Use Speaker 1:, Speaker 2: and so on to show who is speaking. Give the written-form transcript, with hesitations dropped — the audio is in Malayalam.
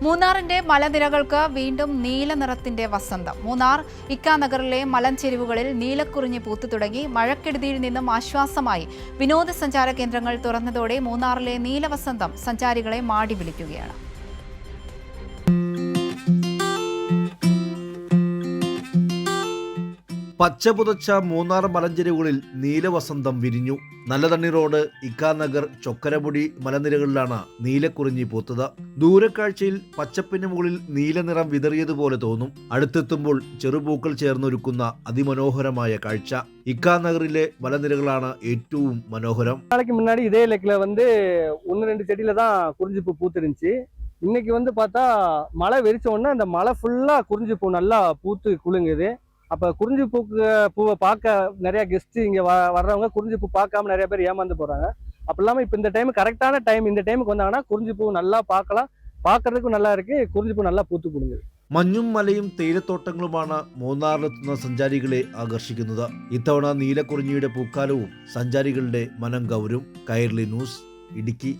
Speaker 1: മൂന്നാറിന്റെ മലനിരകൾക്ക് വീണ്ടും നീല നിറത്തിന്റെ വസന്തം. മൂന്നാർ ഇക്കാനഗറിലെ മലഞ്ചെരിവുകളിൽ നീലക്കുറിഞ്ഞി പൂത്തു തുടങ്ങി. മഴക്കെടുതിയിൽ നിന്നും ആശ്വാസമായി വിനോദസഞ്ചാര കേന്ദ്രങ്ങൾ തുറന്നതോടെ മൂന്നാറിലെ നീലവസന്തം സഞ്ചാരികളെ മാടി വിളിക്കുകയാണ്.
Speaker 2: പച്ചപുതച്ച മൂന്നാർ മലഞ്ചെരിവുകളിൽ നീലവസന്തം വിരിഞ്ഞു. നല്ലതണ്ണി റോഡ്, ഇക്കാനഗർ, ചൊക്കരമുടി മലനിരകളിലാണ് നീലക്കുറിഞ്ഞി പൂത്തത്. ദൂരക്കാഴ്ചയിൽ പച്ചപ്പിന് മുകളിൽ നീലനിറം വിതറിയതുപോലെ തോന്നും. അടുത്തെത്തുമ്പോൾ ചെറുപൂക്കൾ ചേർന്നൊരുക്കുന്ന അതിമനോഹരമായ കാഴ്ച. ഇക്കാനഗറിലെ മലനിരകളാണ് ഏറ്റവും മനോഹരം.
Speaker 3: நாளைக்கு முன்னாடி இதே லேக்ல ஒன்று ரெண்டு செடியில தான் குறிஞ்சிப்பூ பூத்துருந்துச்சு. இன்னைக்கு பார்த்தா மழை வெறிச்ச உடனே அந்த மலை ஃபுல்லா குறிஞ்சிப்பூ நல்லா பூத்து குலுங்குது. அப்போ குறிஞ்சி பூவை பார்க்க நிறைய கெஸ்ட் இங்கே வர்றவங்க குறிஞ்சி பூ பார்க்காம நிறைய பேர் ஏமாந்து போகிறாங்க. அப்போ இல்லாமல் இப்போ இந்த டைம் கரெக்டான டைம், இந்த டைமுக்கு வந்தாங்கன்னா குறிஞ்சி பூ நல்லா பார்க்கலாம், பார்க்கறதுக்கும் நல்லா இருக்கு. குறிஞ்சி பூ நல்லா പൂത്തു കുലുങ്ങുது.
Speaker 2: മഞ്ഞും മലയും തേയിലത്തോട്ടങ്ങളുമാണ് മൂന്നാറിലെത്തുന്ന സഞ്ചാരികളെ ആകർഷിക്കുന്നത്. ഇത്തവണ നീലക്കുറിഞ്ഞിയുടെ പൂക്കാലവും സഞ്ചാരികളുടെ മനം കവരും. കൈരളി ന്യൂസ്, ഇടുക്കി.